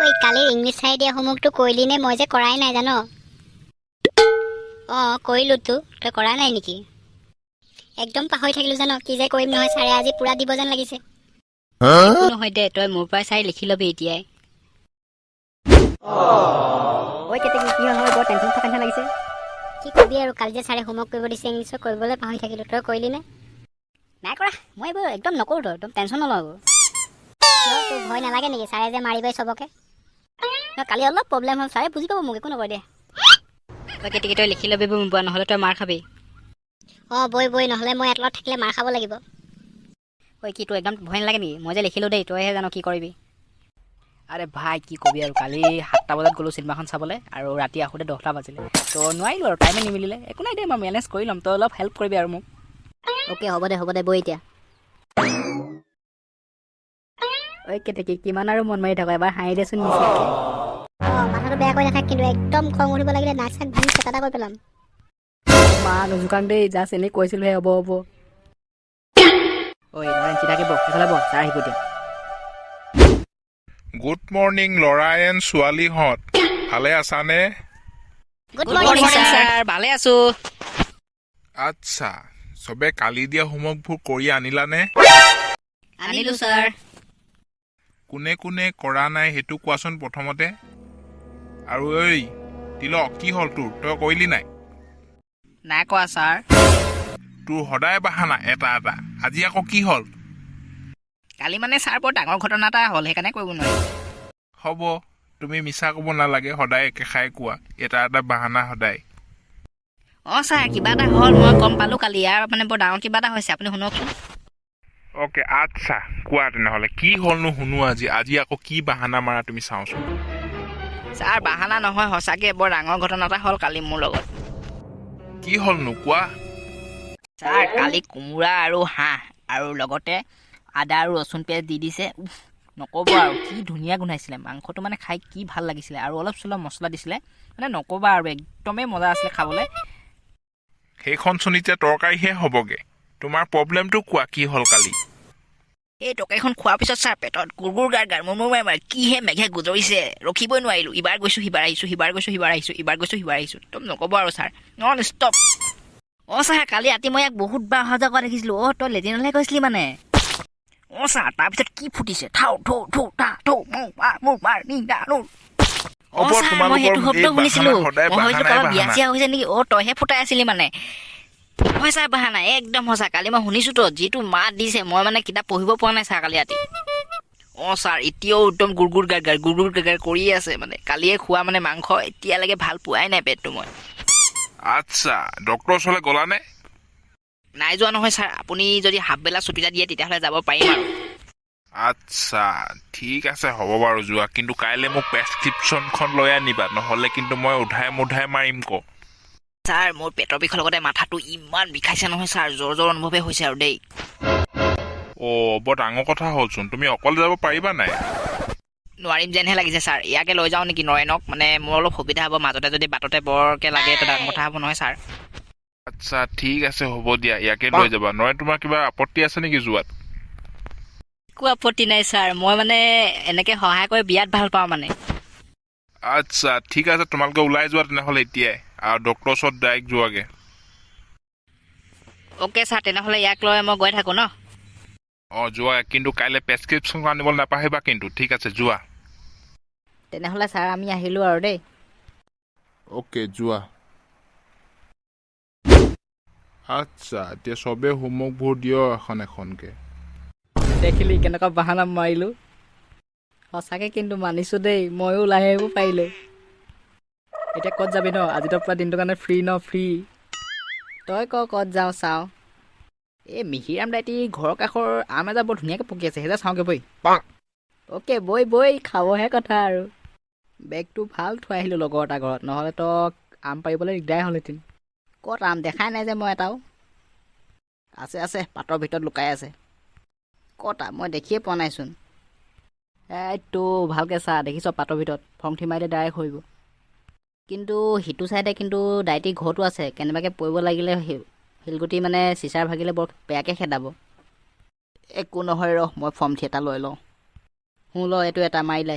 ঐ কালিৰ ইংলিছ চাই দিয়া হোমৱৰ্কটো কৰিলি নে? মই যে কৰাই নাই জানো। কৰিলোতো, তই কৰা নাই নেকি? একদম পাহৰি থাকিলো জানো, কি যে কৰিম নহয়, ছাৰে আজি পুৰা দিব যেন লাগিছে। একো নহয় দে, তই মোৰ পৰা চাই লিখি ল'বি এতিয়াই। ঐ কেতেকী, কি হ'ল বৰ টেনশ্যন থকা নিচিনা লাগিছে। কি কবি আৰু, কালি যে ছাৰে হোমৱৰ্ক কৰিব দিছে ইংলিছত, কৰিবলৈ পাহৰি থাকিলো। তই কৰিলি নে? নাই কৰা, মই এইবোৰ একদম নকৰোঁ। তই একদম টেনশ্যন নলওঁ এইবোৰ। কিয়, তোৰ ভয় নালাগে নেকি ছাৰে যে মাৰিবই চবকে? কালি অলপ প্ৰব্লেম হ'ল, ছাৰে বুজি পাব, মোক একো নকয় দে। তই কেতেকী, তই লিখি ল'বি মোৰ পৰা, নহ'লে তই মাৰ খাবি। বৈ নহ'লে মই এতলত থাকিলে মাৰ খাব লাগিব। ঐ কি তোৰ একদম ভয় নালাগে নেকি? মই যে লিখিলোঁ দেই, তইহে জানো কি কৰিবি। আৰে ভাই কি কবি আৰু, কালি 7টা বজাত গ'লোঁ চিনেমাখন চাবলৈ আৰু ৰাতি আহোঁতে 10টা বাজিলে। তো নোৱাৰিলোঁ আৰু, টাইমে নিমিলিলে। একো নাই দে, মই মেনেজ কৰি ল'ম, তই অলপ হেল্প কৰিবি আৰু মোক। অ'কে হ'ব দে বৈ এতিয়া। ঐ কেতেকী, কিমান আৰু মন মাৰি থাক, এবাৰ হাঁহি দেচোন মিছাকে। মাথাটো বেয়া কৰি নাথাক, কিন্তু একদম খং উঠিব লাগিলে নাক চাক ভাঙি চেটাটা কৰি পেলাম। মা নোজোকাং দেই, জাষ্ট এনেই কৈছিলোঁহে, হ'ব। ঐ নৰেন, চিধাকে বহ, সেইফালে বহ, ছাৰ আহিব এতিয়া। গুড মৰ্ণিং ল'ৰা এণ্ড ছোৱালীহঁত, ভালে আছানে? গুড মৰ্ণিং ছাৰ, ভালে আছোঁ। আচ্ছা, চবে কালি দিয়া হোমৱৰ্কবোৰ কৰি আনিলানে? আনিলোঁ ছাৰ। কোনে কোনে কৰা নাই সেইটো কোৱাচোন প্ৰথমতে। আৰু ঐ তিলক, কি হ'ল তোৰ, তই কৰিলি নাই? নাই কোৱা ছাৰ। তোৰ সদায় বাহানা এটা এটা, আজি আকৌ কি হ'ল? কালি মানে ছাৰ বৰ ডাঙৰ ঘটনা এটা হ'ল, সেইকাৰণে কৰিব নোৱাৰিলোঁ। হ'ব, তুমি মিছা ক'ব নালাগে, সদায় একেষাৰে কোৱা, এটা এটা বাহানা সদায়। ছাৰ, কিবা এটা হ'ল, মই গম পালোঁ কালি। ইয়াৰ মানে বৰ ডাঙৰ কিবা এটা হৈছে, আপুনি শুনকচোন। অ'কে, আচ্ছা, কোৱা তেনেহ'লে, কি হ'লনো শুনো আজি আকৌ কি বাহানা মাৰা তুমি চাওঁচোন। ছাৰ, বাহানা নহয়, সঁচাকৈ বৰ ডাঙৰ ঘটনা এটা হ'ল কালি মোৰ লগত। কি হ'লনো কোৱা? ছাৰ, কালি কোমোৰা আৰু হাঁহ আৰু লগতে আদা আৰু ৰচুন পিঁয়াজ দি দিছে। নক'ব আৰু, কি ধুনীয়া গোন্ধাইছিলে। মাংসটো মানে খাই কি ভাল লাগিছিলে, আৰু অলপ চলপ মছলা দিছিলে, মানে নক'বা আৰু, একদমেই মজা আছিলে খাবলৈ। সেইখন চোন এতিয়া তৰকাৰীহে হ'বগে। তোমাৰ প্ৰব্লেমটো কোৱা, কি হ'ল কালি? এই তৰকাৰীখন খোৱাৰ পিছত ছাৰ পেটত গুৰগুৰ গাৰ মুৰমুৰ মাৰ কিহে মেঘে গুজৰিছে, ৰখিবই নোৱাৰিলোঁ। ইবাৰ গৈছোঁ সিবাৰ আহিছোঁ, সিবাৰ গৈছোঁ সিবাৰ আহিছোঁ, ইবাৰ গৈছোঁ সিবাৰ আহিছোঁ, একদম নক'ব আৰু ছাৰ, নন ষ্টপ। ছাৰ, কালি ৰাতি মই ইয়াক বহুতবাৰ অহা যোৱা কৰা দেখিছিলোঁ। তই লেট্ৰিনলৈহে গৈছিলি মানে? ছাৰ, তাৰপিছত কি ফুটিছে, থাও থৌ থৌ তা থৌ মোৰ মাৰ নি দা নোৰ। হ'ব, ছাৰ, মই তোমালোকৰ সেইটো শব্দ এই শুনিছিলোঁ। বাহানা সদায় মই ভাবিছিলোঁ বাহানাই কাৰোবাৰ বিয়া বাহানা। চিয়া হৈছে নেকি। তইহে ফুটাই আছিলি মানে। হয় ছাৰ, বাহানা একদম সঁচা। কালি মই শুনিছোঁ তো, যিটো মাত দিছে, মই মানে কিতাপ পঢ়িব পৰা নাই ছাৰ কালি ৰাতি। ছাৰ, এতিয়াও একদম গুৰগুৰ গাৰ কৰিয়ে আছে মানে। কালিয়ে খোৱা মানে মাংস, এতিয়ালৈকে ভাল পোৱাই নাই পেটটো মই। আচ্ছা, ডক্টৰৰ ওচৰলৈ গ'লানে? নাই যোৱা নহয় ছাৰ। আপুনি যদি হাফবেলা ছুটি এটা দিয়ে, তেতিয়াহ'লে যাব পাৰিম আৰু। আচ্ছা, ঠিক আছে, হ'ব বাৰু, যোৱা। কিন্তু কাইলৈ মোক প্ৰেছক্ৰিপশ্যনখন লৈ আনিবা, নহ'লে কিন্তু মই উধাই মুধাই মাৰিম ক। ছাৰ, মোৰ পেটৰ বিষৰ লগতে মাথাটো ইমান বিষাইছে নহয় ছাৰ, জ্বৰ অনুভৱে হৈছে আৰু দেই। বৰ ডাঙৰ কথা হ'লচোন। তুমি অকলে যাব পাৰিবা নাই? নোৱাৰিম যেনহে লাগিছে ছাৰ। ইয়াকে লৈ যাওঁ নেকি নৰেনক? মানে মোৰ অলপ সুবিধা হ'ব, মাজতে যদি বাটতে বৰকৈ লাগে, এটা ডাঙৰ কথা হ'ব নহয় ছাৰ। আচ্ছা, ঠিক আছে, হ'ব দিয়া, ইয়াকে লৈ যাবা। নৰেন, তোমাৰ কিবা আপত্তি আছে নেকি যোৱাত? একো আপত্তি নাই ছাৰ, মই মানে এনেকৈ সহায় কৰি বিৰাট ভাল পাওঁ মানে। আচ্ছা, ঠিক আছে, তোমালোকে ওলাই যোৱা তেনেহ'লে এতিয়াই, আৰু ডক্টৰৰ ওচৰত ডাইৰেক্ট যোৱাগৈ। অ'কে ছাৰ, তেনেহ'লে ইয়াক লৈ মই গৈ থাকোঁ ন? যোৱা, কিন্তু কাইলৈ প্ৰেছক্ৰিপশ্যনখন আনিবলৈ নাপাহৰিবা কিন্তু। ঠিক আছে, যোৱা। তেনেহ'লে ছাৰ, আমি আহিলোঁ আৰু দেই। অ'কে, যোৱা। আচ্ছা, এতিয়া চবেই হোমৱৰ্কবোৰ দিয় এখন এখনকৈ। দেখিলি কেনেকুৱা বাহানা মাৰিলোঁ? সঁচাকৈ কিন্তু মানিছোঁ দেই, ময়ো ওলাই আহিব পাৰিলোঁ। এতিয়া ক'ত যাবি ন? আজিতো পুৰা দিনটোৰ কাৰণে ফ্ৰী ন? ফ্ৰী। তই ক'ত যাওঁ চাওঁ। এই মিহিৰাম দাইটি ঘৰৰ কাষৰ আম এজা বৰ ধুনীয়াকৈ পকি আছে, সেইজা চাওঁগৈ বৈ। অ'কে, বৈ খাবহে কথা আৰু। বেগটো ভাল থৈ আহিলোঁ লগৰ এটা ঘৰত, নহ'লে তই আম পাৰিবলৈ দিগদাৰ হ'লহেঁতেন। ক'ত আম দেখাই নাই যে মই এটাও। আছে, পাতৰ ভিতৰত লুকাই আছে। ক'ত আম? মই দেখিয়ে পোৱা নাইচোন। এইটো ভালকৈ চা, দেখিছ পাতৰ ভিতৰত ফংঠি মাৰিলে ডাইৰেক্ট সৰিব। কিন্তু সিটো চাইডে কিন্তু দাইটি ঘৰটো আছে, কেনেবাকৈ পৰিব লাগিলে শিলগুটি মানে চিচাৰ ভাগিলে বৰ বেয়াকৈ খেদাব। একো নহয়, মই ফৰ্ম থিয়েটাৰ লৈ লওঁ। এইটো এটা মাৰিলে।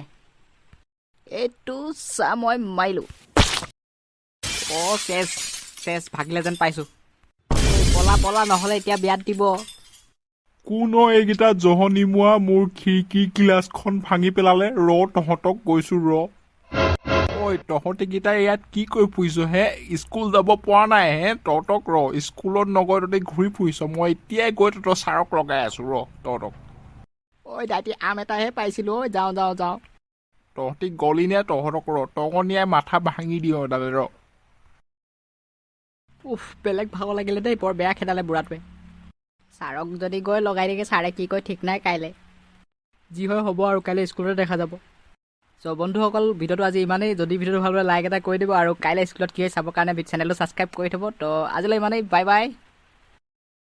এইটো চা মই মাৰিলোঁ অ' চেছ ভাগিলে যেন পাইছোঁ পলা নহ'লে এতিয়া বিয়াত দিব কোন এইকেইটা জহনিমুৱা মোৰ খিৰিকী গিলাচখন ভাঙি পেলালে তহঁতক কৈছো ঐ তহঁতিকেইটা ইয়াত কি কৰি ফুৰিছ হে স্কুল যাব পৰা নাই হে তহঁতক স্কুলত নগৈ তহঁতি ঘূৰি ফুৰিছ মই এতিয়াই গৈ তহঁতৰ ছাৰক লগাই আছো তহঁতক ঐ দাইটি আম এটাহে পাইছিলোঁ ঐ যাওঁ তহঁতি গলি নে তহঁতক টঙনিয়াই মাথা ভাঙি দিয় দাদা উফ বেলেগ ভাগৰ লাগিলে দেই বৰ বেয়া খেদালে বুঢ়াটোৱে ছাৰক যদি গৈ লগাই দিয়ে ছাৰে কি কয় ঠিক নাই কাইলৈ যি হয় হ'ব আৰু কাইলৈ স্কুলতে দেখা যাব চ' বন্ধুসকল ভিডিঅ'টো আজি ইমানেই যদি ভিডিঅ'টো ভাল লাগে লাইক এটা কৰি দিব আৰু কাইলৈ স্কুলত কি হয় চাবৰ কাৰণে চেনেলটো ছাবস্ক্ৰাইব কৰি থ'ব তো আজিলৈ ইমানেই বাই